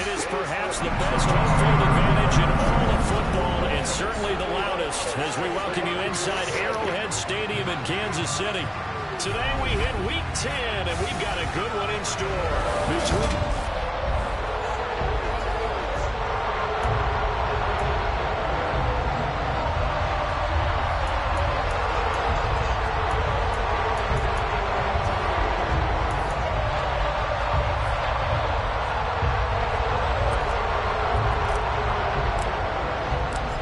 It is perhaps the best home field advantage in all of football, and certainly the loudest, as we welcome you inside Arrowhead Stadium in Kansas City. Today we hit Week 10, and we've got a good one in store.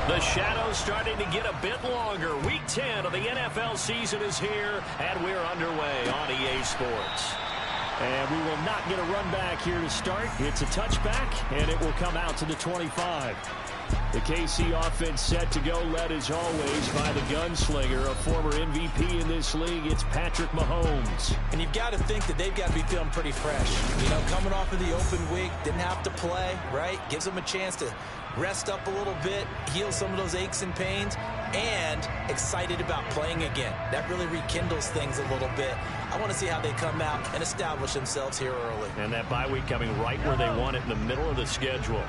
The shadow's starting to get a bit longer. Week 10 of the NFL season is here, and we're underway on EA Sports. And we will not get a run back here to start. It's a touchback, and it will come out to the 25. The KC offense set to go, led as always by the gunslinger, a former MVP in this league. It's Patrick Mahomes. And you've got to think that they've got to be feeling pretty fresh. You know, coming off of the open week, didn't have to play, right? Gives them a chance to rest up a little bit, heal some of those aches and pains, and excited about playing again. That really rekindles things a little bit. I want to see how they come out and establish themselves here early. And that bye week coming right where they want it, in the middle of the schedule.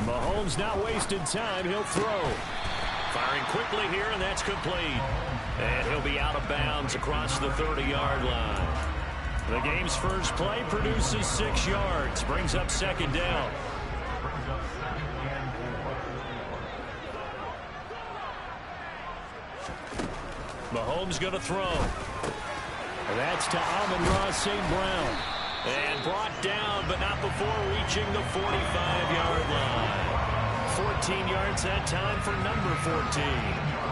Mahomes not wasting time. He'll throw. Firing quickly here, and that's complete. And he'll be out of bounds across the 30-yard line. The game's first play produces 6 yards. Brings up second down. Mahomes going to throw. That's to Amon-Ra St. Brown. And brought down, but not before reaching the 45-yard line. 14 yards that time for number 14.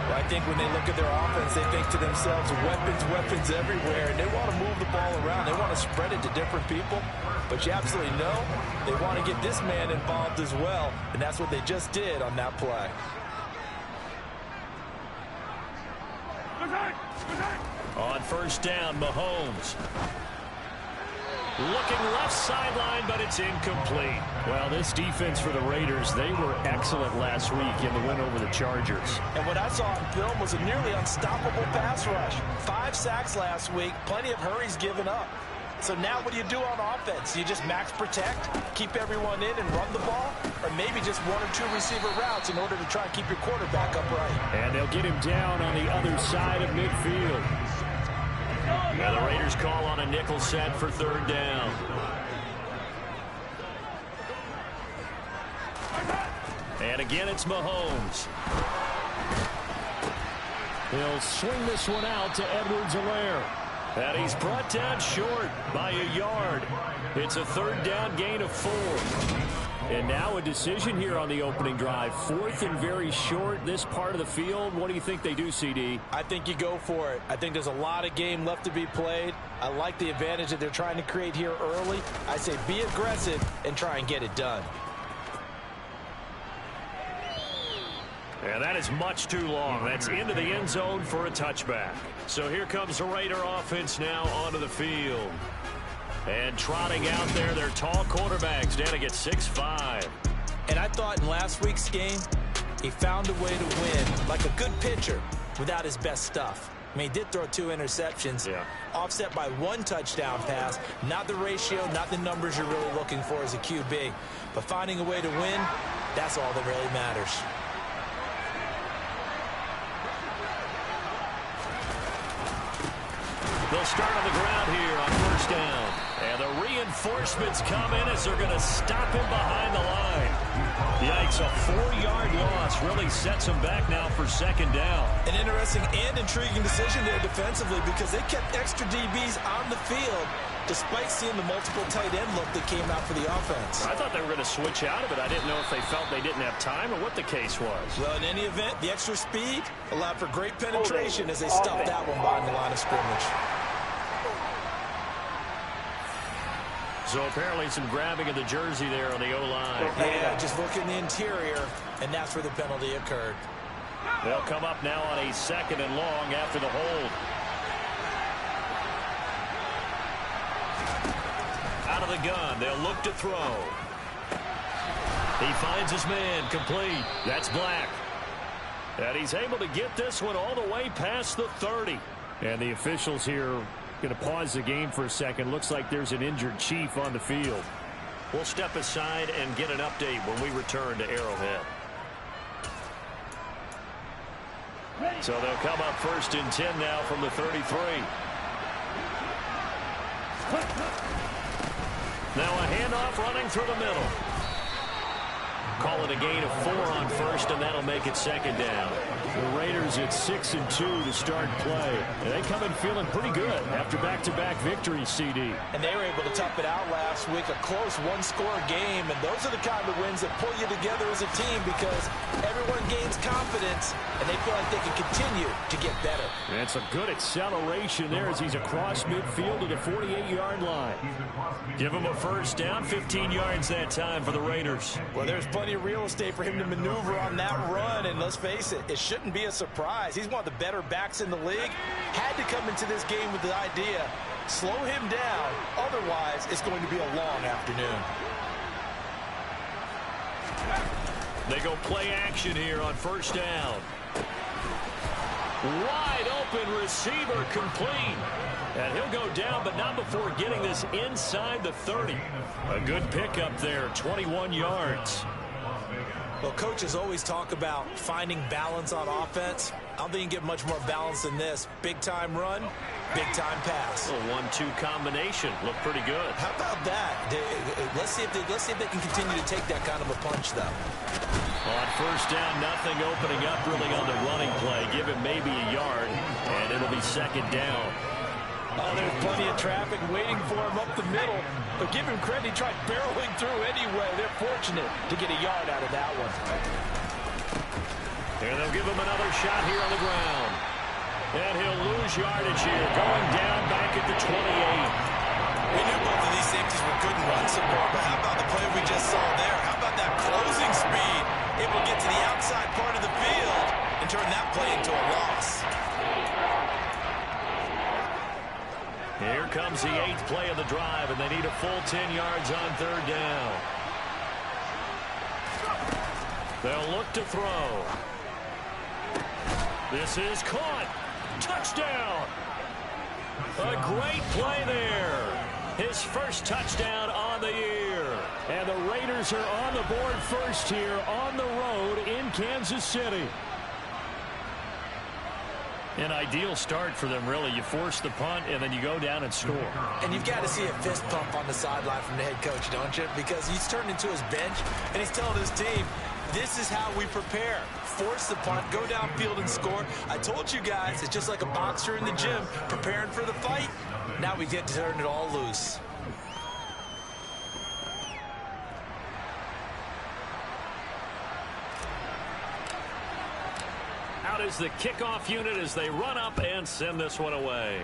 Well, I think when they look at their offense, they think to themselves, weapons everywhere, and they want to move the ball around. They want to spread it to different people, but you absolutely know they want to get this man involved as well, and that's what they just did on that play. On first down, Mahomes. Looking left sideline, but it's incomplete. Well, this defense for the Raiders, they were excellent last week in the win over the Chargers. And what I saw on film was a nearly unstoppable pass rush. 5 sacks last week, plenty of hurries given up. So now what do you do on offense? You just max protect, keep everyone in and run the ball, or maybe just 1 or 2 receiver routes in order to try and keep your quarterback upright. And they'll get him down on the other side of midfield. Now the Raiders call on a nickel set for third down. And again, it's Mahomes. He'll swing this one out to Edwards-Helaire. And he's brought down short by a yard. It's a third down gain of 4. And now a decision here on the opening drive. 4th and very short, this part of the field. What do you think they do, CD? I think you go for it. I think there's a lot of game left to be played. I like the advantage that they're trying to create here early. I say be aggressive and try and get it done. And that is much too long. That's into the end zone for a touchback. So here comes the Raider offense now onto the field. And trotting out there, their tall quarterbacks standing at 6'5". And I thought in last week's game, he found a way to win like a good pitcher without his best stuff. I mean, he did throw 2 interceptions, offset by 1 touchdown pass. Not the ratio, not the numbers you're really looking for as a QB. But finding a way to win, that's all that really matters. They'll start on the ground here on first down. And the reinforcements come in as they're going to stop him behind the line. Yikes, a 4-yard loss really sets him back now for second down. An interesting and intriguing decision there defensively because they kept extra DBs on the field despite seeing the multiple tight end look that came out for the offense. I thought they were going to switch out of it. I didn't know if they felt they didn't have time or what the case was. Well, in any event, the extra speed allowed for great penetration as they stuffed that one behind the line of scrimmage. So apparently some grabbing of the jersey there on the O-line. Yeah, just look in the interior, and that's where the penalty occurred. They'll come up now on a 2nd and long after the hold. Out of the gun, they'll look to throw. He finds his man, complete. That's Black. And he's able to get this one all the way past the 30. And the officials here Going to pause the game for a second. Looks like there's an injured Chief on the field. We'll step aside and get an update when we return to Arrowhead. So they'll come up 1st and 10 now from the 33. Now a handoff running through the middle. Call it a gain of 4 on 1st, and that'll make it 2nd down. The Raiders at 6 and 2 to start play. And they come in feeling pretty good after back-to-back victories, CD. And they were able to tough it out last week, a close one-score game. And those are the kind of wins that pull you together as a team because everyone gains confidence, and they feel like they can continue to get better. And some good acceleration there as he's across midfield to the 48-yard line. Give him a 1st down, 15 yards that time for the Raiders. Well, there's plenty of real estate for him to maneuver on that run, and let's face it, it shouldn't be a surprise. He's one of the better backs in the league. Had to come into this game with the idea, slow him down, otherwise it's going to be a long afternoon. They go play action here on 1st down. Wide open receiver complete. And he'll go down, but not before getting this inside the 30. A good pickup there, 21 yards. Well, coaches always talk about finding balance on offense. I don't think you can get much more balance than this. Big-time run, big-time pass. A 1-2 combination. Looked pretty good. How about that? Let's see if they can continue to take that kind of a punch, though. On 1st down, nothing opening up really on the running play. Give him maybe a yard, and it'll be 2nd down. Oh, there's plenty of traffic waiting for him up the middle. But give him credit, he tried barreling through anyway. They're fortunate to get a yard out of that one. And they'll give him another shot here on the ground. And he'll lose yardage here, going down back at the 28. We knew both of these safeties were good in run support, but how about the play we just saw there? How about that closing speed? Able to get to the outside part of the field and turn that play into a loss. Here comes the 8th play of the drive, and they need a full 10 yards on 3rd down. They'll look to throw. This is caught. Touchdown. A great play there. His first touchdown on the year. And the Raiders are on the board first here on the road in Kansas City. An ideal start for them, really. You force the punt, and then you go down and score. And you've got to see a fist pump on the sideline from the head coach, don't you? Because he's turned into his bench, and he's telling his team, this is how we prepare. Force the punt, go downfield and score. I told you guys, it's just like a boxer in the gym preparing for the fight. Now we get to turn it all loose. Out is the kickoff unit as they run up and send this one away.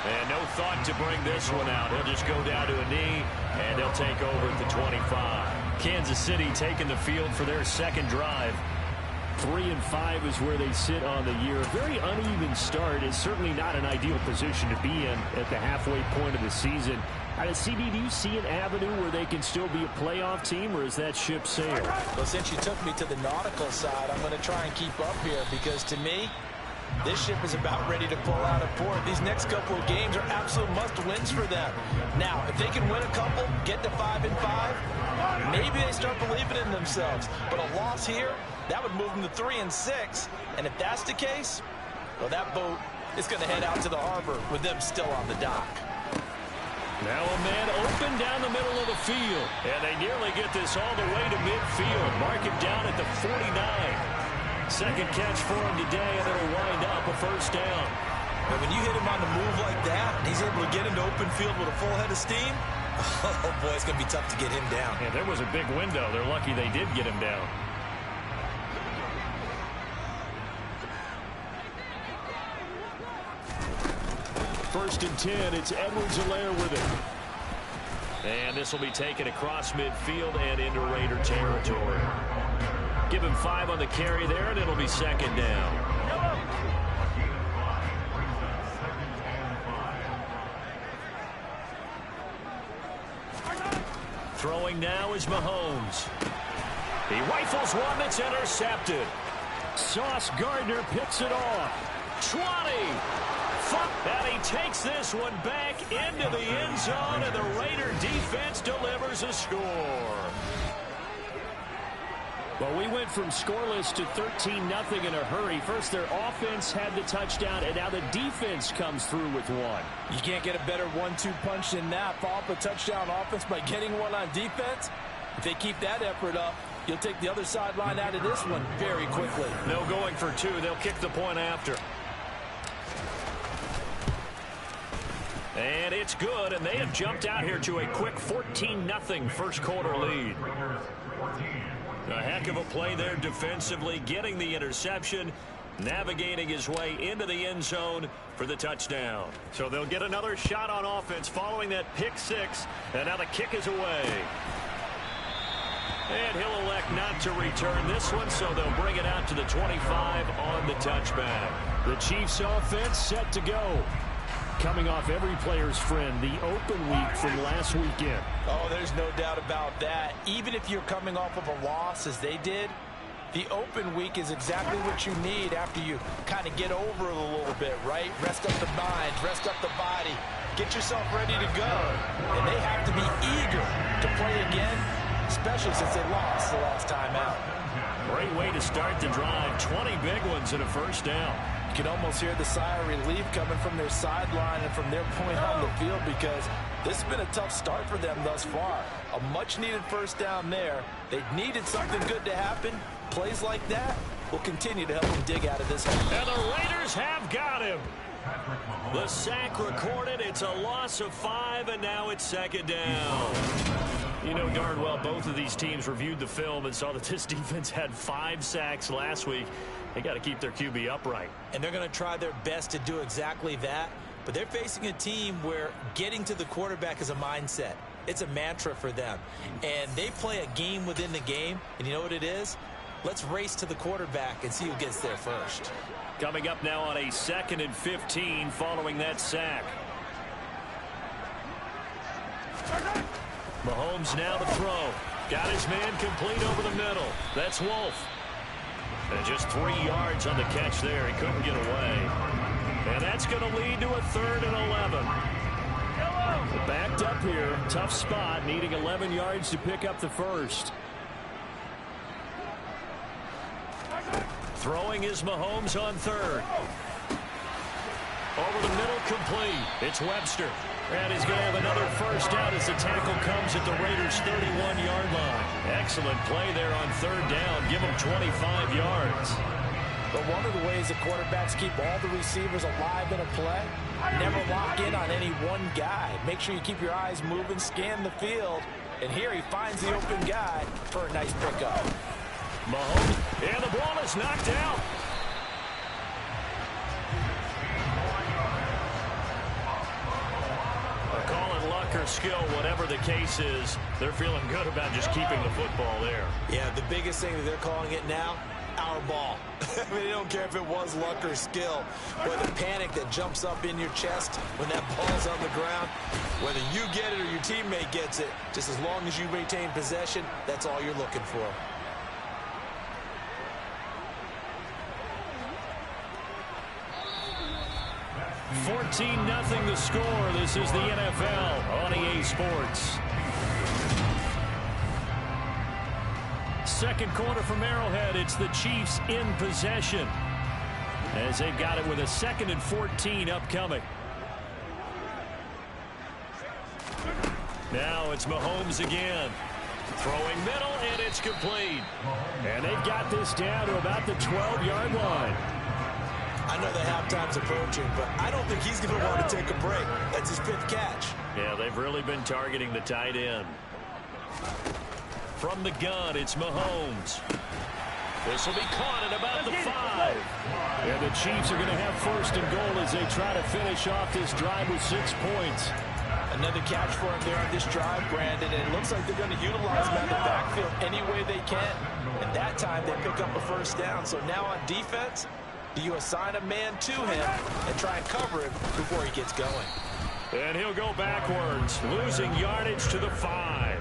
And no thought to bring this one out. He'll just go down to a knee, and they'll take over at the 25. Kansas City taking the field for their 2nd drive. 3-5 is where they sit on the year. A very uneven start. Is certainly not an ideal position to be in at the halfway point of the season. CD, do you see an avenue where they can still be a playoff team, or is that ship sailed? Well, since you took me to the nautical side, I'm going to try and keep up here because, to me, this ship is about ready to pull out of port. These next couple of games are absolute must-wins for them. Now, if they can win a couple, get to 5-5, maybe they start believing in themselves. But a loss here, that would move them to 3-6. And if that's the case, well, that boat is going to head out to the harbor with them still on the dock. Now a man open down the middle of the field. And they nearly get this all the way to midfield. Mark him down at the 49. Second catch for him today, and they'll wind up a 1st down. But when you hit him on the move like that, and he's able to get into open field with a full head of steam, oh boy, it's going to be tough to get him down. Yeah, there was a big window. They're lucky they did get him down. First and 10, it's Edwards-Helaire with it. And this will be taken across midfield and into Raider territory. Give him 5 on the carry there, and it'll be 2nd down. Throwing now is Mahomes. He rifles one that's intercepted. Sauce Gardner picks it off. 20. And he takes this one back into the end zone, and the Raider defense delivers a score. Well, we went from scoreless to 13-0 in a hurry. First, their offense had the touchdown, and now the defense comes through with one. You can't get a better 1-2 punch than that. Follow up a touchdown offense by getting one on defense. If they keep that effort up, you'll take the other sideline out of this one very quickly. No going for two. They'll kick the point after. And it's good, and they have jumped out here to a quick 14-0 first quarter lead. A heck of a play there defensively, getting the interception, navigating his way into the end zone for the touchdown. So they'll get another shot on offense following that pick six, and now the kick is away. And he'll elect not to return this one, so they'll bring it out to the 25 on the touchback. The Chiefs offense set to go. Coming off every player's friend, the open week from last weekend. Oh, there's no doubt about that. Even if you're coming off of a loss as they did, the open week is exactly what you need after you kind of get over it a little bit, right? Rest up the mind, rest up the body, get yourself ready to go. And they have to be eager to play again, especially since they lost the last time out. Great way to start the drive. 20 big ones and a first down. You can almost hear the sigh of relief coming from their sideline and from their point on the field, because this has been a tough start for them thus far. A much-needed first down there. They needed something good to happen. Plays like that will continue to help them dig out of this hole. And the Raiders have got him. The sack recorded. It's a loss of 5, and now it's second down. You know darn well both of these teams reviewed the film and saw that this defense had 5 sacks last week. They got to keep their QB upright. And they're going to try their best to do exactly that. But they're facing a team where getting to the quarterback is a mindset. It's a mantra for them. And they play a game within the game. And you know what it is? Let's race to the quarterback and see who gets there first. Coming up now on a 2nd and 15 following that sack. Mahomes now to throw. Got his man complete over the middle. That's Wolf. And just 3 yards on the catch there. He couldn't get away. And that's going to lead to a 3rd and 11. Backed up here. Tough spot. Needing 11 yards to pick up the first. Throwing is Mahomes on 3rd. Over the middle, complete. It's Webster. And he's going to have another first down as the tackle comes at the Raiders' 31-yard line. Excellent play there on 3rd down. Give them 25 yards. But one of the ways the quarterbacks keep all the receivers alive in a play, never lock in on any one guy. Make sure you keep your eyes moving, scan the field. And here he finds the open guy for a nice pickup. Mahomes, and the ball is knocked out. Call it luck or skill, whatever the case is, they're feeling good about just keeping the football there. Yeah, the biggest thing that they're calling it now, our ball. I mean, they don't care if it was luck or skill, or the panic that jumps up in your chest when that ball's on the ground. Whether you get it or your teammate gets it, just as long as you maintain possession, that's all you're looking for. $14-0 the score. This is the NFL on EA Sports. Second quarter from Arrowhead. It's the Chiefs in possession as they've got it with a 2nd and 14 upcoming. Now it's Mahomes again. Throwing middle, and it's complete. And they've got this down to about the 12-yard line. I know the halftime's approaching, but I don't think he's going to want to take a break. That's his 5th catch. Yeah, they've really been targeting the tight end. From the gun, it's Mahomes. This will be caught at about the 5. And the Chiefs are going to have 1st and goal as they try to finish off this drive with 6 points. Another catch for him there on this drive, Brandon, and it looks like they're going to utilize him out of the backfield any way they can. And that time they pick up a first down. So now on defense, do you assign a man to him and try and cover him before he gets going? And he'll go backwards, losing yardage to the 5.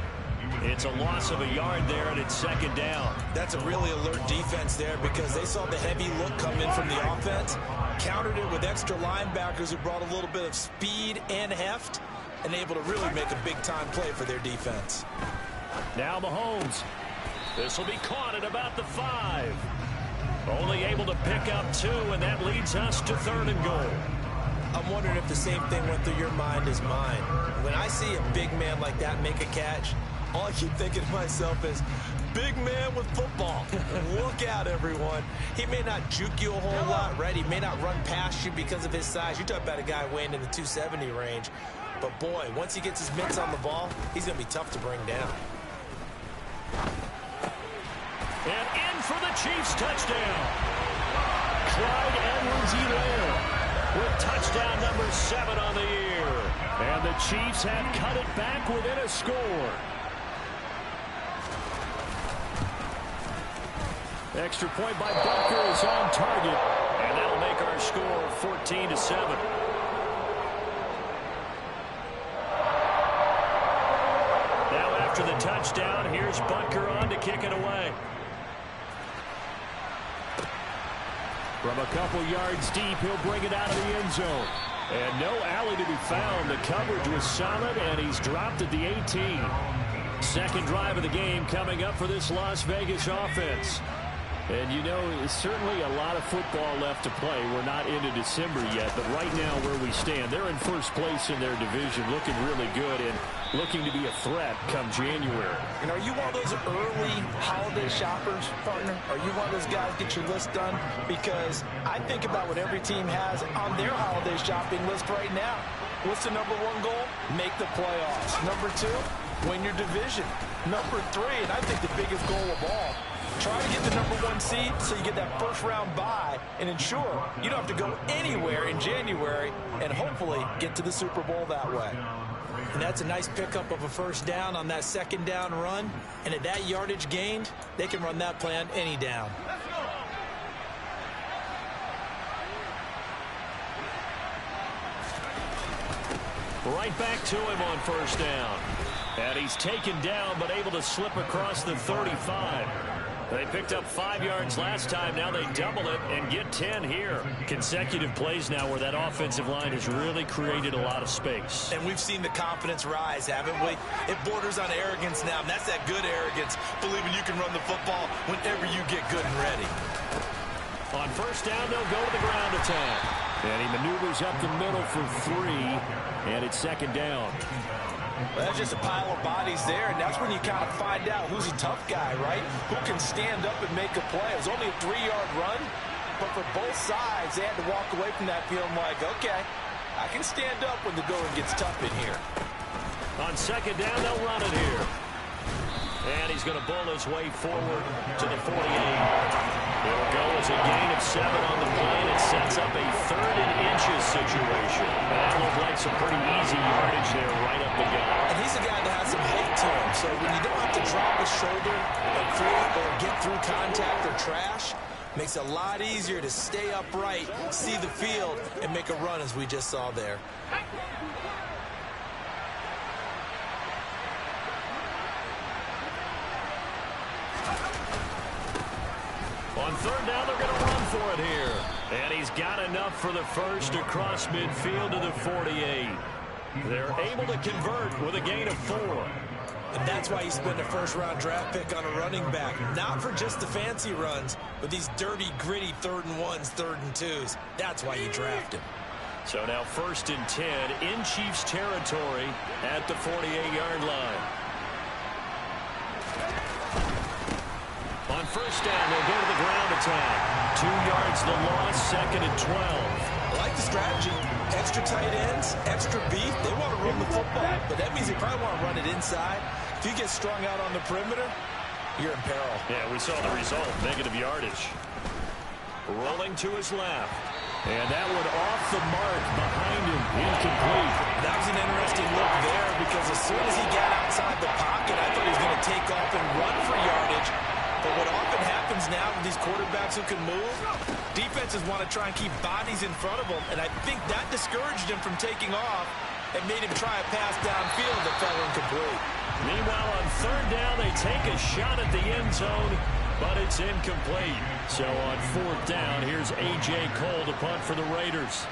It's a loss of a yard there, and it's second down. That's a really alert defense there because they saw the heavy look come in from the offense, countered it with extra linebackers who brought a little bit of speed and heft, and able to really make a big-time play for their defense. Now Mahomes. This will be caught at about the 5. Only able to pick up 2, and that leads us to 3rd and goal. I'm wondering if the same thing went through your mind as mine. When I see a big man like that make a catch, all I keep thinking to myself is, big man with football. Look out, everyone. He may not juke you a whole lot, right? He may not run past you because of his size. You're talking about a guy weighing in the 270 range. But, boy, once he gets his mitts on the ball, he's going to be tough to bring down. And in for the Chiefs touchdown. Clyde Edwards-Helaire with touchdown number 7 on the year. And the Chiefs have cut it back within a score. Extra point by Butker is on target. And that'll make our score 14-7. Now after the touchdown, here's Butker on to kick it away. From a couple yards deep, he'll bring it out of the end zone. And no alley to be found. The coverage was solid, and he's dropped at the 18. Second drive of the game coming up for this Las Vegas offense. And, you know, certainly a lot of football left to play. We're not into December yet, but right now where we stand, they're in first place in their division, looking really good and looking to be a threat come January. And are you one of those early holiday shoppers, partner? Are you one of those guys get your list done? Because I think about what every team has on their holiday shopping list right now. What's the number 1 goal? Make the playoffs. Number 2, win your division. Number 3, and I think the biggest goal of all, try to get the number 1 seed so you get that first-round bye and ensure you don't have to go anywhere in January and hopefully get to the Super Bowl that way. And that's a nice pickup of a first down on that second down run. And at that yardage gained, they can run that play on any down. Right back to him on first down. And he's taken down but able to slip across the 35. They picked up 5 yards last time. Now they double it and get 10 here. Consecutive plays now where that offensive line has really created a lot of space. And we've seen the confidence rise, haven't we? It borders on arrogance now, and that's that good arrogance, believing you can run the football whenever you get good and ready. On first down, they'll go to the ground attack. And he maneuvers up the middle for 3, and it's second down. Well, that's just a pile of bodies there, and that's when you kind of find out who's a tough guy, right? Who can stand up and make a play. It was only a 3-yard run, but for both sides, they had to walk away from that feeling like, okay, I can stand up when the going gets tough in here. On second down, they'll run it here. And he's going to bull his way forward to the 48. It'll go as a gain of 7 on the play, and it sets up a 3rd and inches situation. That looked like some pretty easy yardage there right up the gut. And he's a guy that has some height to him, so when you don't have to drop his shoulder or get through contact or trash, makes it a lot easier to stay upright, see the field, and make a run as we just saw there. On third down, they're going to run for it here. And he's got enough for the first across midfield to the 48. They're able to convert with a gain of 4. And that's why you spend a first-round draft pick on a running back. Not for just the fancy runs, but these dirty, gritty 3rd and 1s, 3rd and 2s. That's why you draft him. So now 1st and 10 in Chiefs territory at the 48-yard line. On first down, they'll go to the ground attack. 2 yards the loss, 2nd and 12. I like the strategy. Extra tight ends, extra beef. They want to run the football, but that means they probably want to run it inside. If you get strung out on the perimeter, you're in peril. Yeah, we saw the result, negative yardage. Rolling to his left. And that one off the mark behind him, incomplete. That was an interesting look there because as soon as he got outside the pocket, I thought he was going to take off and run for yardage. But what often happens now with these quarterbacks who can move, defenses want to try and keep bodies in front of them, and I think that discouraged him from taking off and made him try a pass downfield that fell incomplete. Meanwhile, on third down, they take a shot at the end zone, but it's incomplete. So on fourth down, here's A.J. Cole to punt for the Raiders.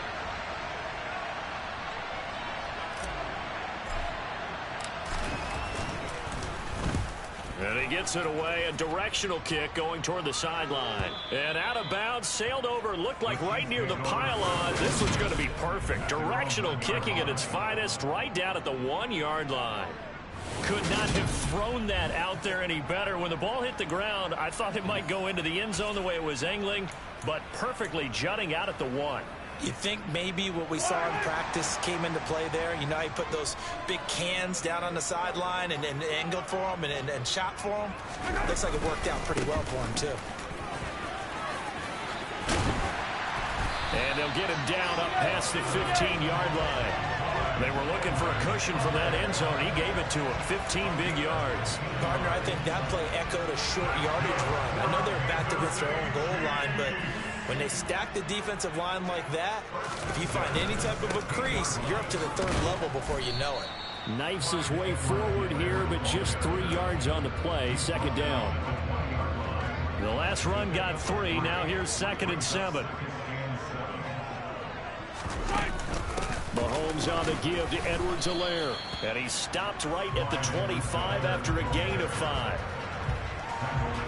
And he gets it away, a directional kick going toward the sideline. And out of bounds, sailed over, looked like right near the pylon. This was going to be perfect. Directional kicking at its finest, right down at the 1-yard line. Could not have thrown that out there any better. When the ball hit the ground, I thought it might go into the end zone the way it was angling, but perfectly jutting out at the 1. You think maybe what we saw in practice came into play there? You know, he put those big cans down on the sideline and angled for him and shot for him. Looks like it worked out pretty well for him, too. And they'll get him down up past the 15-yard line. They were looking for a cushion from that end zone. He gave it to him, 15 big yards. Gardner, I think that play echoed a short yardage run. I know they're backed against their own goal line, but when they stack the defensive line like that, if you find any type of a crease, you're up to the third level before you know it. Knifes his way forward here, but just 3 yards on the play. Second down. The last run got 3. Now here's 2nd and 7. Mahomes on the give to Edwards-Helaire. And he stopped right at the 25 after a gain of 5.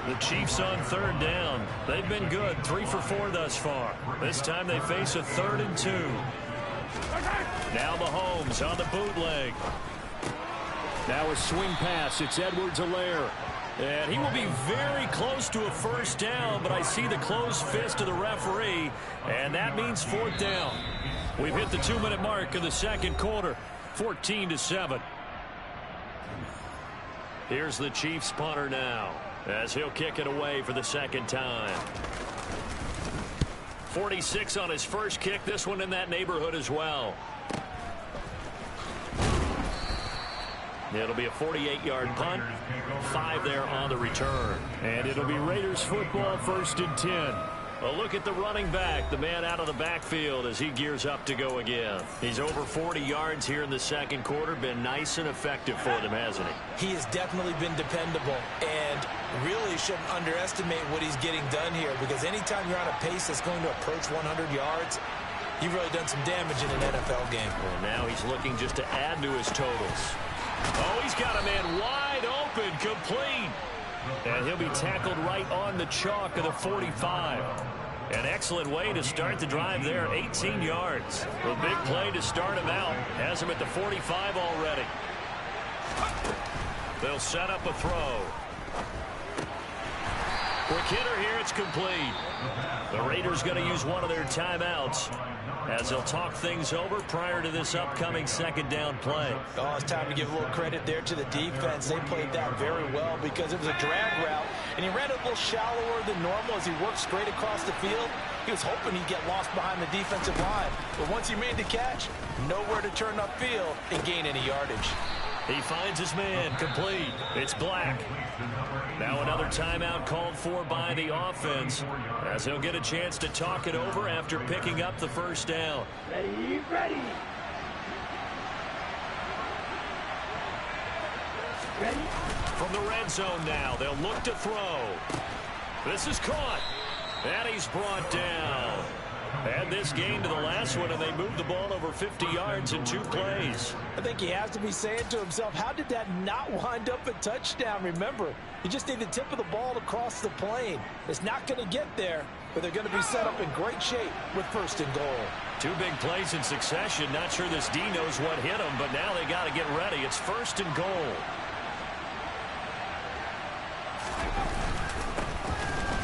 The Chiefs on third down. They've been good, 3 for 4 thus far. This time they face a 3rd and 2. Now Mahomes on the bootleg. Now a swing pass. It's Edwards-Helaire. And he will be very close to a first down, but I see the closed fist of the referee, and that means 4th down. We've hit the 2-minute mark of the second quarter, 14-7. Here's the Chiefs punter now, as he'll kick it away for the second time. 46 on his first kick, this one in that neighborhood as well. It'll be a 48-yard punt, 5 there on the return. And it'll be Raiders football, 1st and 10. A look at the running back, the man out of the backfield as he gears up to go again. He's over 40 yards here in the second quarter. Been nice and effective for them, hasn't he? He has definitely been dependable, and really shouldn't underestimate what he's getting done here, because anytime you're on a pace that's going to approach 100 yards, you've really done some damage in an NFL game. Well, now he's looking just to add to his totals. Oh, he's got a man wide open, complete. And he'll be tackled right on the chalk of the 45. An excellent way to start the drive there, 18 yards. A big play to start him out. Has him at the 45 already. They'll set up a throw. Quick hitter here, it's complete. The Raiders going to use one of their timeouts as they'll talk things over prior to this upcoming second down play. Oh, it's time to give a little credit there to the defense. They played that very well because it was a drag route, and he ran it a little shallower than normal as he worked straight across the field. He was hoping he'd get lost behind the defensive line, but once he made the catch, nowhere to turn upfield and gain any yardage. He finds his man, complete. It's Black. Now another timeout called for by the offense, as he'll get a chance to talk it over after picking up the first down. Ready, ready. Ready. From the red zone now, they'll look to throw. This is caught. And he's brought down. Add this game to the last one, and they moved the ball over 50 yards in 2 plays. I think he has to be saying to himself, how did that not wind up a touchdown? Remember, you just need the tip of the ball to cross the plane. It's not going to get there, but they're going to be set up in great shape with 1st and goal. 2 big plays in succession. Not sure this D knows what hit him, but now they got to get ready. It's 1st and goal.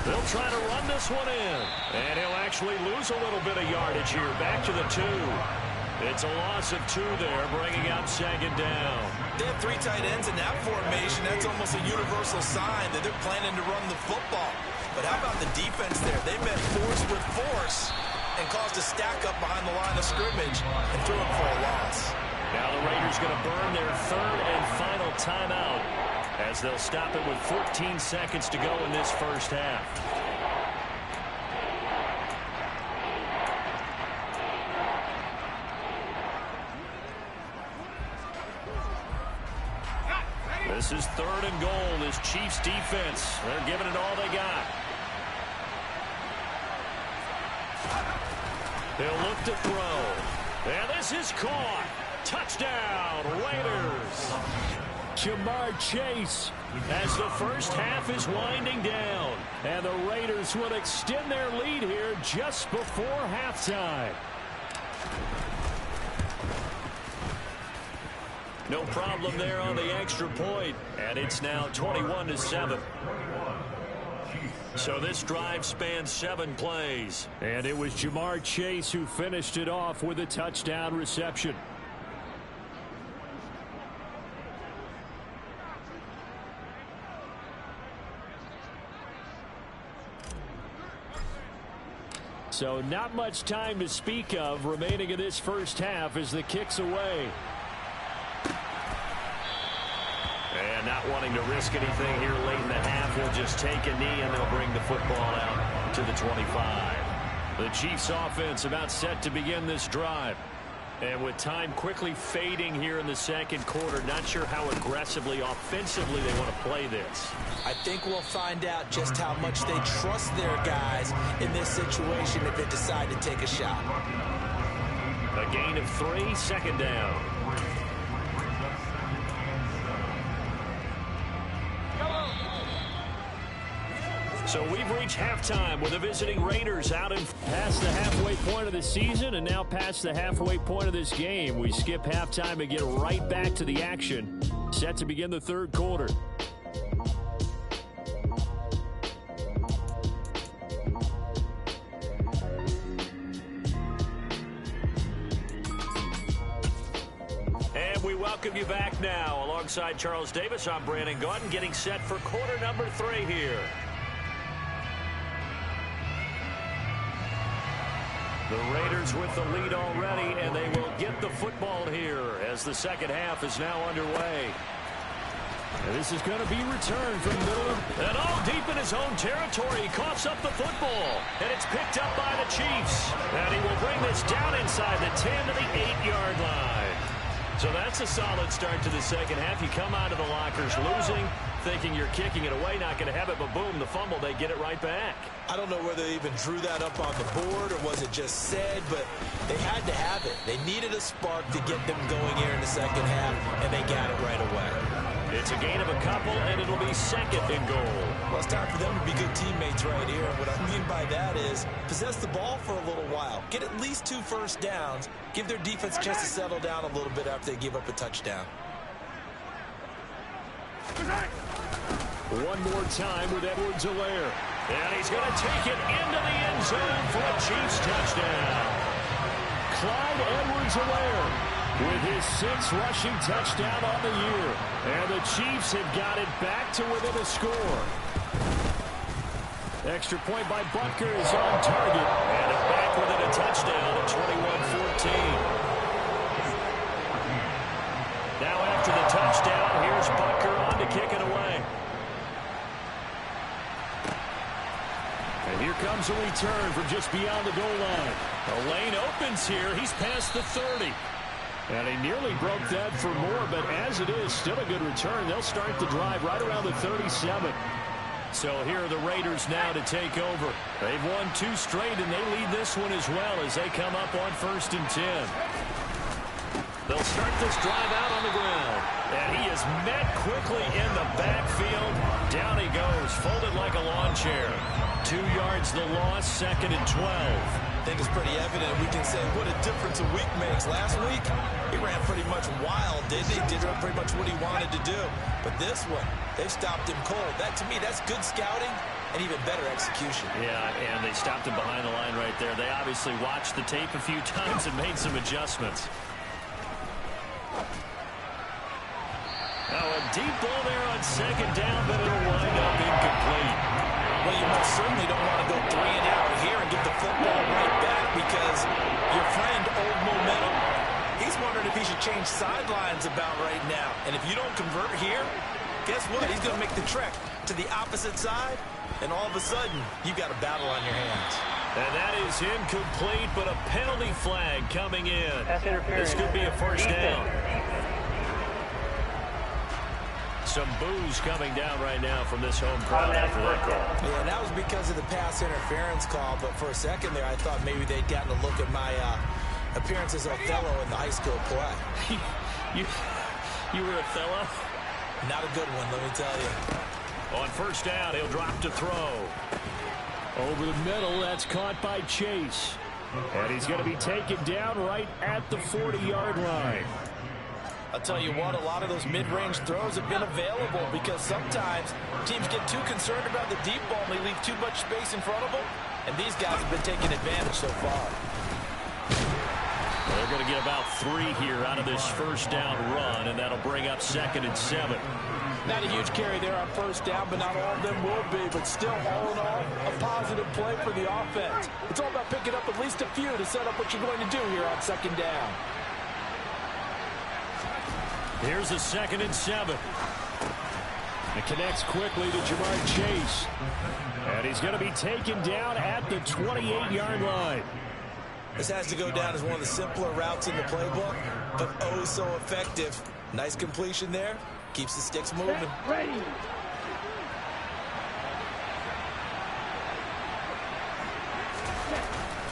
They'll try to run this one in. And he'll actually lose a little bit of yardage here. Back to the 2. It's a loss of 2 there, bringing up second down. They have 3 tight ends in that formation. That's almost a universal sign that they're planning to run the football. But how about the defense there? They met force with force and caused a stack up behind the line of scrimmage and threw it for a loss. Now the Raiders going to burn their 3rd and final timeout, as they'll stop it with 14 seconds to go in this first half. This is 3rd and goal. This Chiefs defense, they're giving it all they got. He'll look to throw. And this is caught. Touchdown, Raiders. Ja'Marr Chase as the first half is winding down. And the Raiders will extend their lead here just before halftime. No problem there on the extra point. And it's now 21-7. So this drive spans 7 plays. And it was Ja'Marr Chase who finished it off with a touchdown reception. So not much time to speak of remaining in this first half as the kick's away. And not wanting to risk anything here late in the half, he'll just take a knee and they'll bring the football out to the 25. The Chiefs offense about set to begin this drive. And with time quickly fading here in the second quarter, not sure how aggressively, offensively they want to play this. I think we'll find out just how much they trust their guys in this situation if they decide to take a shot. A gain of 3, 2nd down. So we've reached halftime with the visiting Raiders out in past the halfway point of the season and now past the halfway point of this game. We skip halftime and get right back to the action. Set to begin the 3rd quarter. And we welcome you back now. Alongside Charles Davis, I'm Brandon Gaudin, getting set for quarter number 3 here. The Raiders with the lead already, and they will get the football here as the second half is now underway. And this is going to be returned from middle and all deep in his own territory. He coughs up the football, and it's picked up by the Chiefs. And he will bring this down inside the 10 to the 8-yard line. So that's a solid start to the second half. You come out of the lockers losing, thinking you're kicking it away, not going to have it, but boom, the fumble, they get it right back. I don't know whether they even drew that up on the board or was it just said, but they had to have it. They needed a spark to get them going here in the second half, and they got it right away. It's a gain of a couple, and it'll be 2nd and goal. Well, it's time for them to be good teammates right here. What I mean by that is possess the ball for a little while. Get at least 2 first downs. Give their defense a chance to settle down a little bit after they give up a touchdown. One more time with Edwards-Helaire. And he's going to take it into the end zone for a Chiefs touchdown. Clyde Edwards-Helaire with his 6th rushing touchdown on the year. And the Chiefs have got it back to within a score. Extra point by Butker is on target. And back within a touchdown at 21-14. Now after the touchdown, here's Butker on to kick it away. And here comes a return from just beyond the goal line. The lane opens here. He's past the 30. And he nearly broke that for more, but as it is, still a good return. They'll start the drive right around the 37. So here are the Raiders now to take over. They've won 2 straight, and they lead this one as well as they come up on 1st and 10. They'll start this drive out on the ground. And he is met quickly in the backfield. Down he goes, folded like a lawn chair. 2 yards the loss, 2nd and 12. I think it's pretty evident. We can say what a difference a week makes. Last week, he ran pretty much wild, didn't he? Did pretty much what he wanted to do. But this one, they stopped him cold. That, to me, that's good scouting and even better execution. Yeah, and they stopped him behind the line right there. They obviously watched the tape a few times and made some adjustments. Now a deep ball there on 2nd down, but it'll wind up incomplete. Well, you most certainly don't want to go 3 and out here and get the football right back because your friend, Old Momentum, he's wondering if he should change sidelines about right now. And if you don't convert here, guess what? He's going to make the trek to the opposite side, and all of a sudden, you got a battle on your hands. And that is incomplete, but a penalty flag coming in. This could be a 1st down. So some boos coming down right now from this home crowd after that call. Yeah, and that was because of the pass interference call, but for a second there I thought maybe they'd gotten a look at my appearance as Othello in the high school play. You were Othello? Not a good one, let me tell you. On first down, he'll drop to throw. Over the middle, that's caught by Chase. And he's going to be taken down right at the 40-yard line. I'll tell you what, a lot of those mid-range throws have been available because sometimes teams get too concerned about the deep ball and they leave too much space in front of them. And these guys have been taking advantage so far. They're going to get about 3 here out of this first down run, and that'll bring up 2nd and 7. Not a huge carry there on first down, but not all of them will be. But still, all in all, a positive play for the offense. It's all about picking up at least a few to set up what you're going to do here on 2nd down. Here's a 2nd and 7. It connects quickly to Jamar Chase. And he's going to be taken down at the 28-yard line. This has to go down as one of the simpler routes in the playbook, but oh so effective. Nice completion there. Keeps the sticks moving. Ready.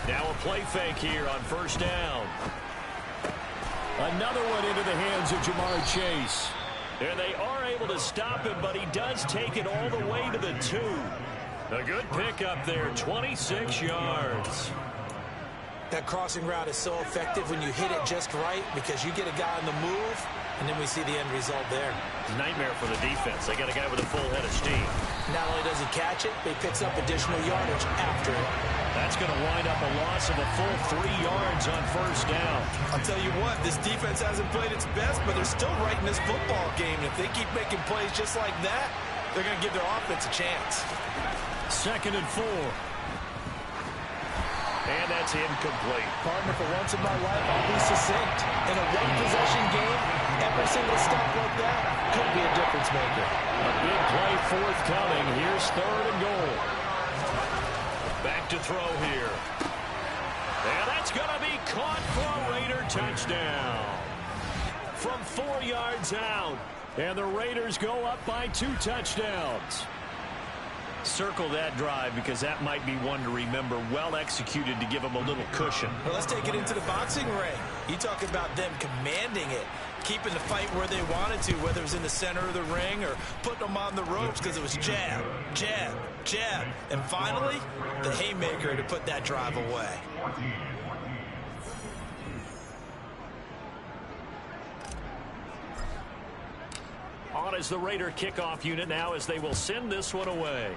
Now a play fake here on first down. Another one into the hands of Jamar Chase. And they are able to stop him, but he does take it all the way to the 2. A good pickup there, 26 yards. That crossing route is so effective when you hit it just right because you get a guy on the move, and then we see the end result there. Nightmare for the defense. They got a guy with a full head of steam. Not only does he catch it, but he picks up additional yardage after it. That's going to wind up a loss of a full 3 yards on first down. I'll tell you what, this defense hasn't played its best, but they're still right in this football game. And if they keep making plays just like that, they're going to give their offense a chance. 2nd and 4. And that's incomplete. Partner, for once in my life, I'll be succinct. In a one-possession game, every single stop like that could be a difference maker. A big play forthcoming. Here's 3rd and goal. Back to throw here. And that's going to be caught for a Raider touchdown. From 4 yards out. And the Raiders go up by 2 touchdowns. Circle that drive because that might be one to remember. Well executed to give them a little cushion. Well, let's take it into the boxing ring. You talk about them commanding it, keeping the fight where they wanted to, whether it was in the center of the ring or putting them on the ropes because it was jab, jab, jab. And finally, the haymaker to put that drive away. On is the Raider kickoff unit now as they will send this one away.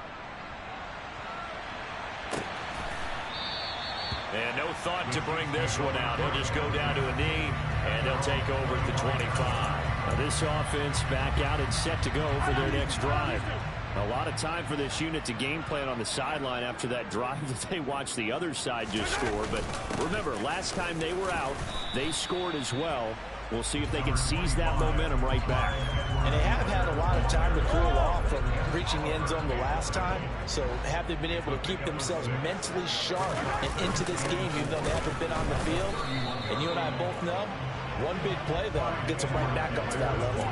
And no thought to bring this one out. He'll just go down to a knee, and they'll take over at the 25. Now this offense back out and set to go for their next drive. A lot of time for this unit to game plan on the sideline after that drive that they watched the other side just score. But remember, last time they were out, they scored as well. We'll see if they can seize that momentum right back. And they have had a lot of time to cool off from reaching the end zone the last time. So have they been able to keep themselves mentally sharp and into this game even though they haven't been on the field? And you and I both know, one big play, though, gets them right back up to that level.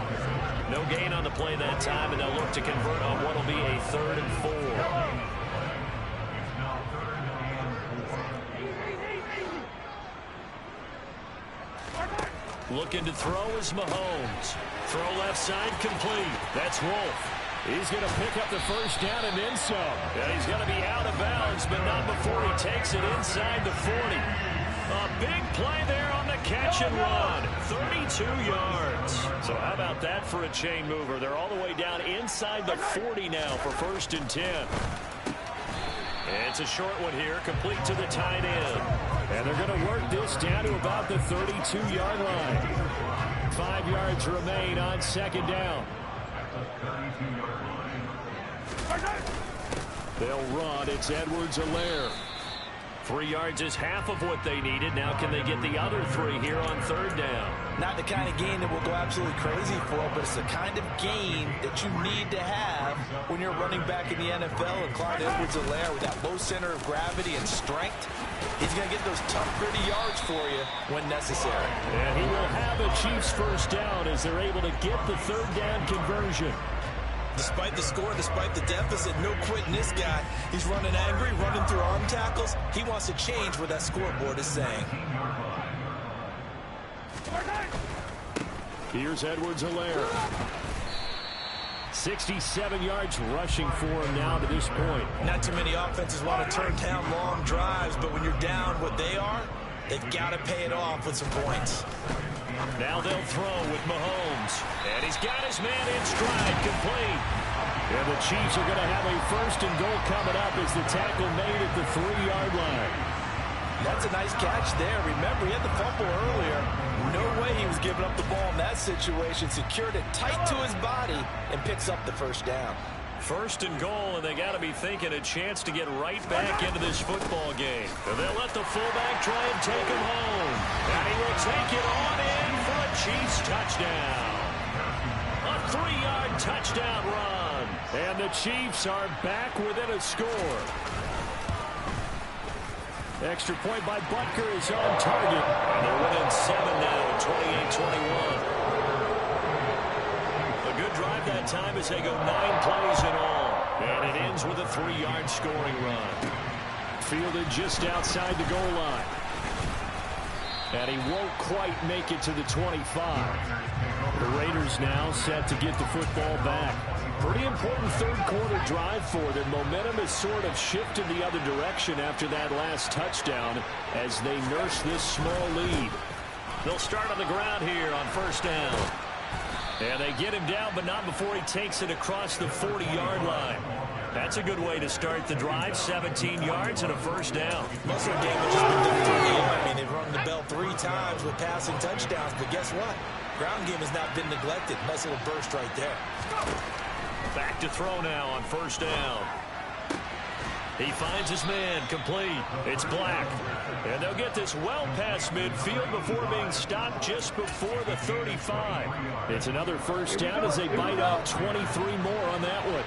No gain on the play that time, and they'll look to convert on what will be a 3rd and 4. Looking to throw is Mahomes. Throw left side complete. That's Wolf. He's going to pick up the first down and then some. And he's going to be out of bounds, but not before he takes it inside the 40. A big play there on the catch and run. 32 yards. So how about that for a chain mover? They're all the way down inside the 40 now for 1st and 10. It's a short one here, complete to the tight end. And they're going to work this down to about the 32-yard line. 5 yards remain on 2nd down. They'll run. It's Edwards-Helaire. 3 yards is half of what they needed. Now can they get the other 3 here on 3rd down? Not the kind of gain that will go absolutely crazy for, but it's the kind of gain that you need to have when you're running back in the NFL. And Clyde Edwards-Helaire, with that low center of gravity and strength, he's going to get those tough, gritty yards for you when necessary. And he will have a Chiefs first down as they're able to get the 3rd down conversion. Despite the score, despite the deficit, no quitting this guy. He's running angry, running through arm tackles. He wants to change what that scoreboard is saying. Here's Edwards-Helaire. 67 yards rushing for him now to this point. Not too many offenses want to turn down long drives, but when you're down what they are, they've got to pay it off with some points. Now they'll throw with Mahomes. And he's got his man in stride, complete. And the Chiefs are going to have a first and goal coming up as the tackle made at the 3-yard line. That's a nice catch there. Remember, he had the fumble earlier. No way he was giving up the ball in that situation. Secured it tight to his body and picks up the first down. First and goal, and they got to be thinking a chance to get right back into this football game. And they'll let the fullback try and take him home. And he will take it on in for a Chiefs touchdown. A 3-yard touchdown run. And the Chiefs are back within a score. Extra point by Butker is on target. And they're within 7 now, 28-21. A good drive that time as they go 9 plays in all. And it ends with a 3-yard scoring run. Fielded just outside the goal line. And he won't quite make it to the 25. The Raiders now set to get the football back. Pretty important third-quarter drive for them. Momentum has sort of shifted the other direction after that last touchdown as they nurse this small lead. They'll start on the ground here on first down. And they get him down, but not before he takes it across the 40-yard line. That's a good way to start the drive. 17 yards and a first down. Most of the game has just been done through the air. I mean, they've rung the bell 3 times with passing touchdowns, but guess what? Ground game has not been neglected. Nice little burst right there. Back to throw now on first down. He finds his man, complete. It's Black. And they'll get this well past midfield before being stopped just before the 35. It's another first down as they bite out 23 more on that one.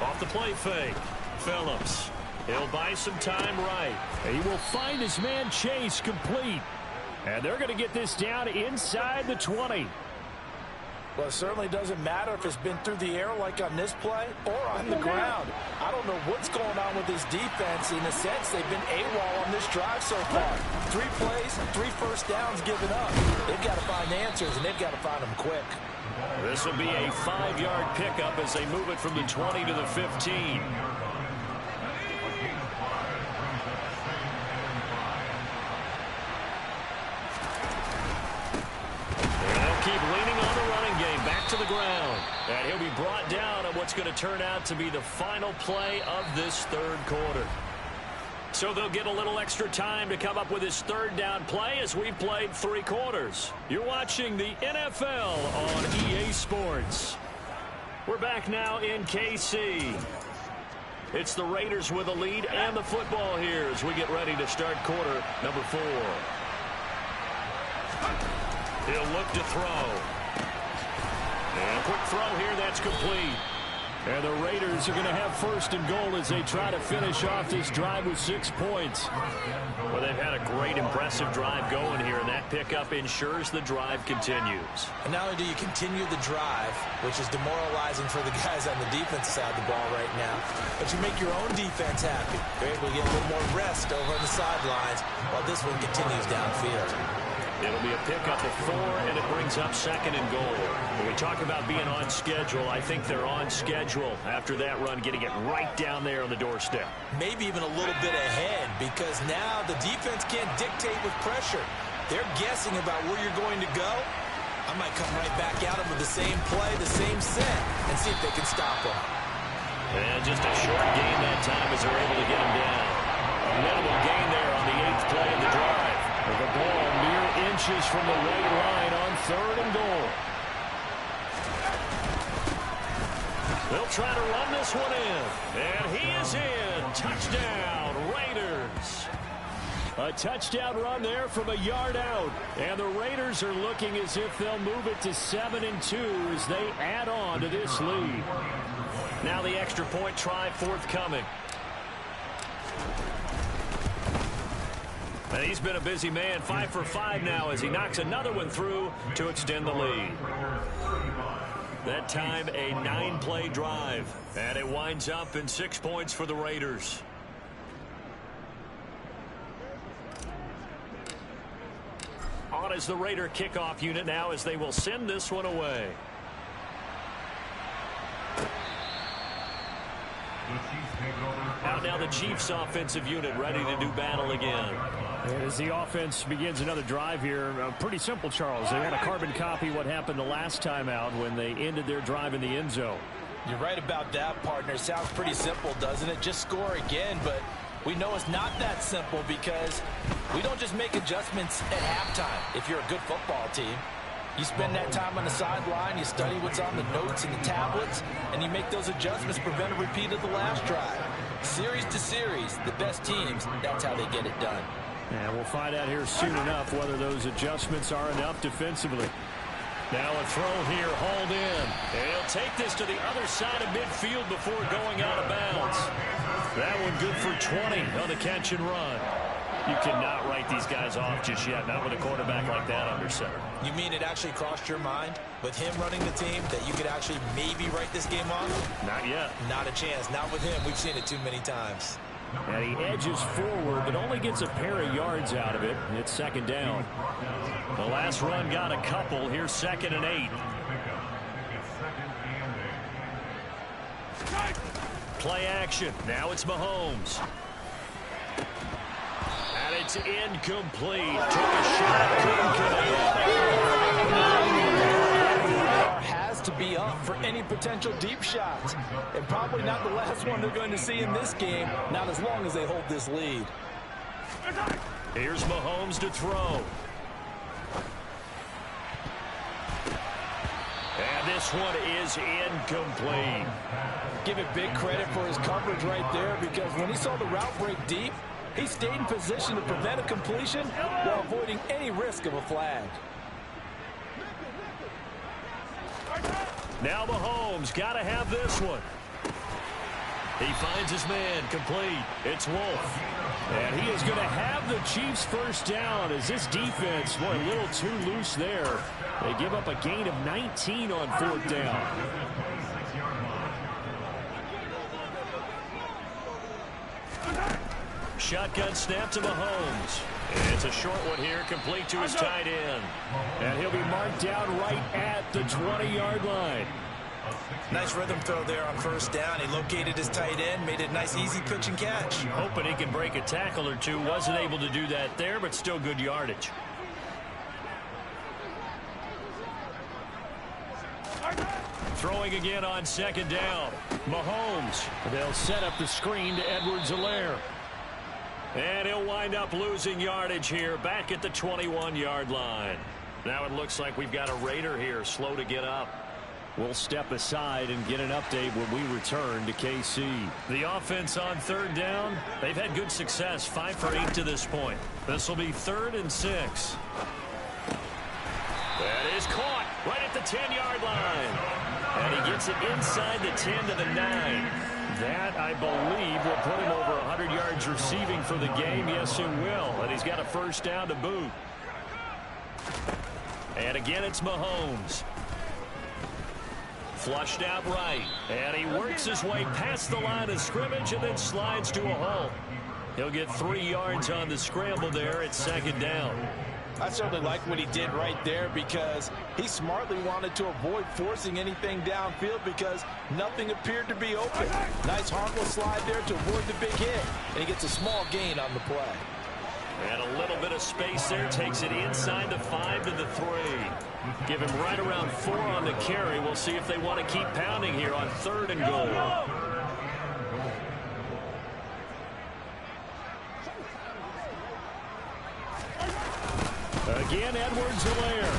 Off the play fake. Phillips. He'll buy some time right. He will find his man Chase, complete. And they're going to get this down inside the 20. Well, it certainly doesn't matter if it's been through the air like on this play or on the ground. I don't know what's going on with this defense. In a sense, they've been AWOL on this drive so far. 3 plays, 3 first downs given up. They've got to find answers, and they've got to find them quick. This will be a 5-yard pickup as they move it from the 20 to the 15. Keep leaning on the running game, back to the ground. And he'll be brought down on what's going to turn out to be the final play of this third quarter. So they'll get a little extra time to come up with his third down play as we've played 3 quarters. You're watching the NFL on EA Sports. We're back now in KC. It's the Raiders with a lead and the football here as we get ready to start quarter number 4. He'll look to throw. And a quick throw here, that's complete. And the Raiders are going to have first and goal as they try to finish off this drive with 6 points. Well, they've had a great, impressive drive going here, and that pickup ensures the drive continues. And not only do you continue the drive, which is demoralizing for the guys on the defense side of the ball right now, but you make your own defense happy. You're able to get a little more rest over on the sidelines while this one continues downfield. It'll be a pickup of 4, and it brings up second and goal. When we talk about being on schedule, I think they're on schedule after that run, getting it right down there on the doorstep. Maybe even a little bit ahead, because now the defense can't dictate with pressure. They're guessing about where you're going to go. I might come right back at them with the same play, the same set, and see if they can stop them. And just a short gain that time as they're able to get him down. A minimal gain there on the 8th play of the drive. With the ball mere inches from the right line on third and goal. They'll try to run this one in. And he is in. Touchdown, Raiders. A touchdown run there from a yard out. And the Raiders are looking as if they'll move it to 7-2 as they add on to this lead. Now the extra point try forthcoming. And he's been a busy man, 5 for 5 now as he knocks another one through to extend the lead. That time a 9-play drive. And it winds up in 6 points for the Raiders. On is the Raider kickoff unit now as they will send this one away. Out now the Chiefs offensive unit ready to do battle again. And as the offense begins another drive here, pretty simple, Charles. They want to carbon copy what happened the last time out when they ended their drive in the end zone. You're right about that, partner. Sounds pretty simple, doesn't it? Just score again, but we know it's not that simple because we don't just make adjustments at halftime if you're a good football team. You spend that time on the sideline, you study what's on the notes and the tablets, and you make those adjustments to prevent a repeat of the last drive. Series to series, the best teams, that's how they get it done. And we'll find out here soon enough whether those adjustments are enough defensively. Now a throw here, hauled in. And he'll take this to the other side of midfield before going out of bounds. That one good for 20 on the catch and run. You cannot write these guys off just yet, not with a quarterback like that under center. You mean it actually crossed your mind with him running the team that you could actually maybe write this game off? Not yet. Not a chance. Not with him. We've seen it too many times. And he edges forward, but only gets a pair of yards out of it. It's second down. The last run got a couple. Here's 2nd and 8. Play action. Now it's Mahomes. And it's incomplete. Took a shot. Couldn't connect. Has to be up for any potential deep shots. And probably not the last one they're going to see in this game, not as long as they hold this lead. Here's Mahomes to throw. And this one is incomplete. Give it big credit for his coverage right there because when he saw the route break deep, he stayed in position to prevent a completion while avoiding any risk of a flag. Now Mahomes got to have this one. He finds his man, complete. It's Wolf. And he is going to have the Chiefs first down as this defense, boy, a little too loose there. They give up a gain of 19 on 4th down. Shotgun snap to Mahomes. And it's a short one here, complete to his tight end. And he'll be marked down right at the 20-yard line. Nice rhythm throw there on 1st down. He located his tight end, made it a nice, easy pitch and catch. Hoping he can break a tackle or two. Wasn't able to do that there, but still good yardage. Throwing again on 2nd down. Mahomes. They'll set up the screen to Edwards-Helaire. And he'll wind up losing yardage here back at the 21-yard line. Now it looks like we've got a Raider here slow to get up. We'll step aside and get an update when we return to KC. The offense on 3rd down, they've had good success, 5 for 8 to this point. This will be 3rd and 6. That is caught right at the 10-yard line. And he gets it inside the 10 to the 9. That, I believe, will put him over 100 yards receiving for the game. Yes, it will. And he's got a first down to boot. And again, it's Mahomes. Flushed out right. And he works his way past the line of scrimmage and then slides to a halt. He'll get 3 yards on the scramble there at 2nd down. I certainly like what he did right there because he smartly wanted to avoid forcing anything downfield because nothing appeared to be open. Nice harmless slide there to avoid the big hit, and he gets a small gain on the play. And a little bit of space there, takes it inside the 5 to the 3. Give him right around 4 on the carry. We'll see if they want to keep pounding here on 3rd and goal. Again, Edwards-Helaire.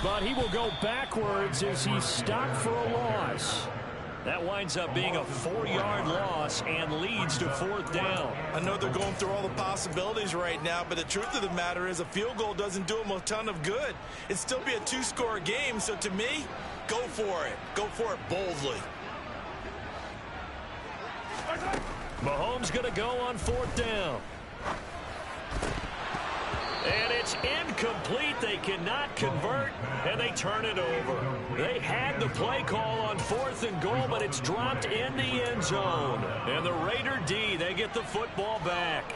But he will go backwards as he's stopped for a loss. That winds up being a 4-yard loss and leads to 4th down. I know they're going through all the possibilities right now, but the truth of the matter is a field goal doesn't do them a ton of good. It'd still be a 2-score game, so to me, go for it. Go for it boldly. Mahomes going to go on 4th down. And it's incomplete. They cannot convert, and they turn it over. They had the play call on 4th and goal, but it's dropped in the end zone. And the Raider D, they get the football back.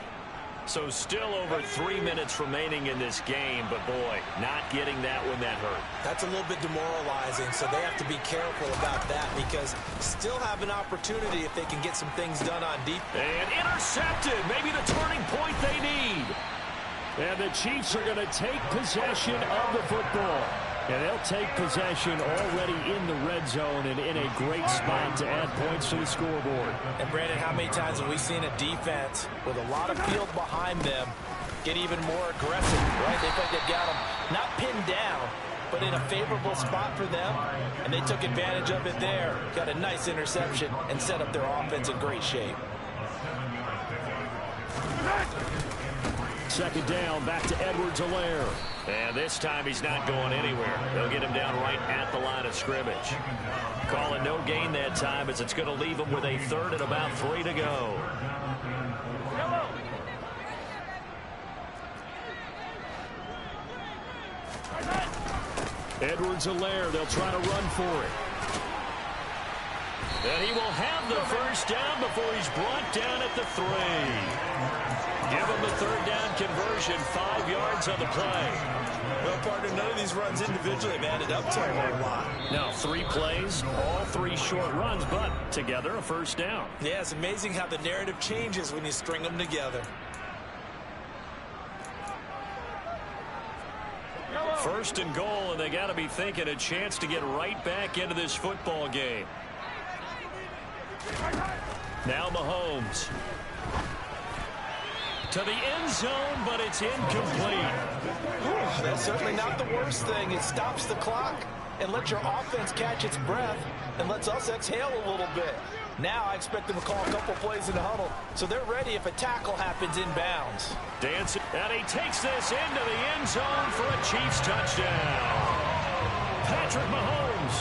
So still over 3 minutes remaining in this game, but boy, not getting that one that hurt. That's a little bit demoralizing, so they have to be careful about that because still have an opportunity if they can get some things done on defense. And intercepted, maybe the turning point they need. And the Chiefs are going to take possession of the football. And they'll take possession already in the red zone and in a great spot to add points to the scoreboard. And, Brandon, how many times have we seen a defense with a lot of field behind them get even more aggressive, right? They think they've got them not pinned down, but in a favorable spot for them, and they took advantage of it there. Got a nice interception and set up their offense in great shape. Second down, back to Edwards-Helaire. And this time he's not going anywhere. They'll get him down right at the line of scrimmage. Calling no gain that time as it's going to leave him with a 3rd and about 3 to go. Edwards-Helaire, they'll try to run for it. And he will have the first down before he's brought down at the 3. Give him the 3rd down conversion, 5 yards on the play. Well, partner, none of these runs individually have added up to a whole lot. Now, 3 plays, all 3 short runs, but together a first down. Yeah, it's amazing how the narrative changes when you string them together. 1st and goal, and they got to be thinking a chance to get right back into this football game. Now Mahomes. To the end zone, but it's incomplete. That's certainly not the worst thing. It stops the clock and lets your offense catch its breath and lets us exhale a little bit. Now I expect them to call a couple plays in the huddle, so they're ready if a tackle happens inbounds. Dancing, and he takes this into the end zone for a Chiefs touchdown. Patrick Mahomes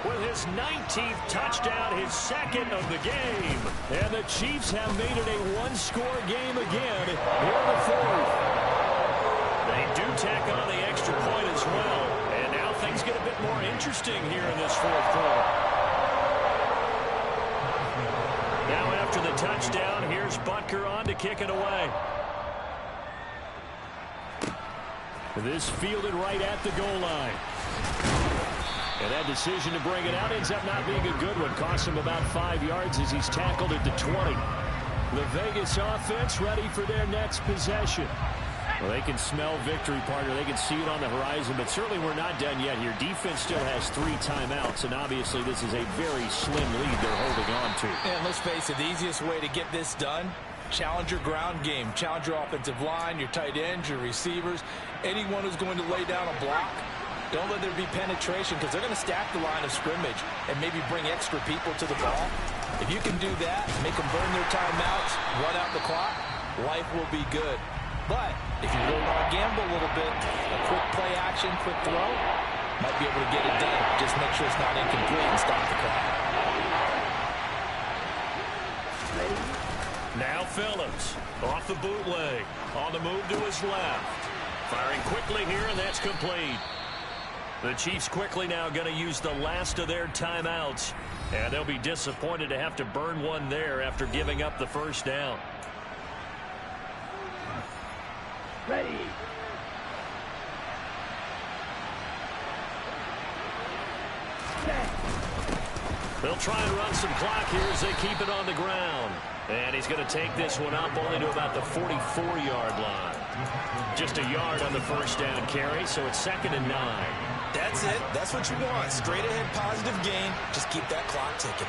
with his 19th touchdown, his 2nd of the game. And the Chiefs have made it a one-score game again here in the 4th. They do tack on the extra point as well. And now things get a bit more interesting here in this 4th quarter. Now after the touchdown, here's Butker on to kick it away. This fielded right at the goal line. And that decision to bring it out ends up not being a good one. Costs him about 5 yards as he's tackled at the 20. The Vegas offense ready for their next possession. Well, they can smell victory, partner. They can see it on the horizon, but certainly we're not done yet here. Defense still has 3 timeouts, and obviously this is a very slim lead they're holding on to. And let's face it, the easiest way to get this done, challenge your ground game. Challenge your offensive line, your tight ends, your receivers, anyone who's going to lay down a block. Don't let there be penetration because they're going to stack the line of scrimmage and maybe bring extra people to the ball. If you can do that, make them burn their timeouts, run out the clock, life will be good. But if you really want to gamble a little bit, a quick play action, quick throw, might be able to get it done. Just make sure it's not incomplete and stop the clock. Now Phillips off the bootleg. On the move to his left. Firing quickly here, and that's complete. The Chiefs quickly now going to use the last of their timeouts. And they'll be disappointed to have to burn one there after giving up the first down. Ready. They'll try and run some clock here as they keep it on the ground. And he's going to take this one up only to about the 44-yard line. Just a yard on the first down carry, so it's 2nd and 9. That's it. That's what you want. Straight ahead positive gain. Just keep that clock ticking.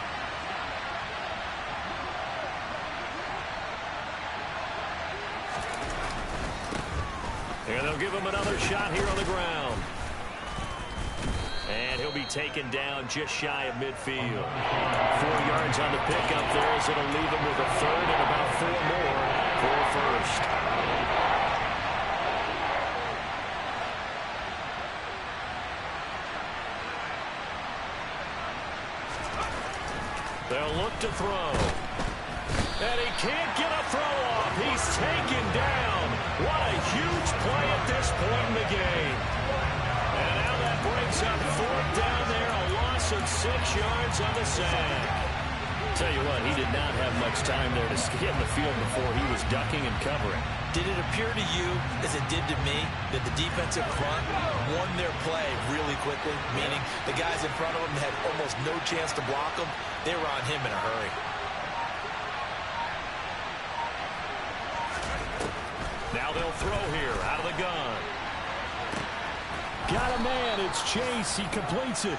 And they'll give him another shot here on the ground. And he'll be taken down just shy of midfield. 4 yards on the pickup there as it'll leave him with a 3rd and about 4 more for a first. They'll look to throw. And he can't get a throw off. He's taken down. What a huge play at the brings up fourth down there, a loss of 6 yards on the sack. Tell you what, he did not have much time there to get in the field before he was ducking and covering. Did it appear to you, as it did to me, that the defensive front won their play really quickly? Meaning the guys in front of him had almost no chance to block him. They were on him in a hurry. Now they'll throw here out of the gun. Got a man. It's Chase. He completes it.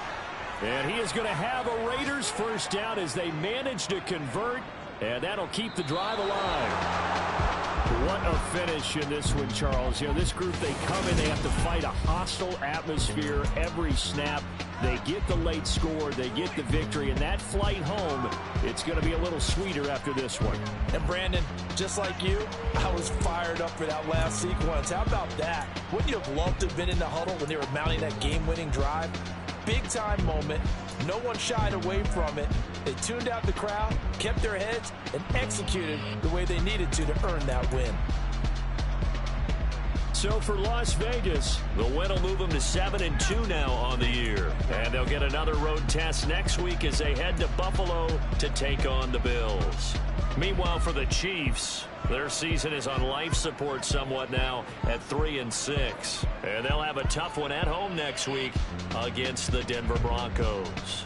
And he is going to have a Raiders first down as they manage to convert. And that'll keep the drive alive. What a finish in this one, Charles. You know, this group, they come in, they have to fight a hostile atmosphere every snap. They get the late score, they get the victory, and that flight home, it's going to be a little sweeter after this one. And Brandon, just like you, I was fired up for that last sequence. How about that? Wouldn't you have loved to have been in the huddle when they were mounting that game-winning drive? Big-time moment. No one shied away from it. They tuned out the crowd, kept their heads, and executed the way they needed to earn that win. So for Las Vegas, the win will move them to 7-2 now on the year. And they'll get another road test next week as they head to Buffalo to take on the Bills. Meanwhile, for the Chiefs, their season is on life support somewhat now at 3-6. And they'll have a tough one at home next week against the Denver Broncos.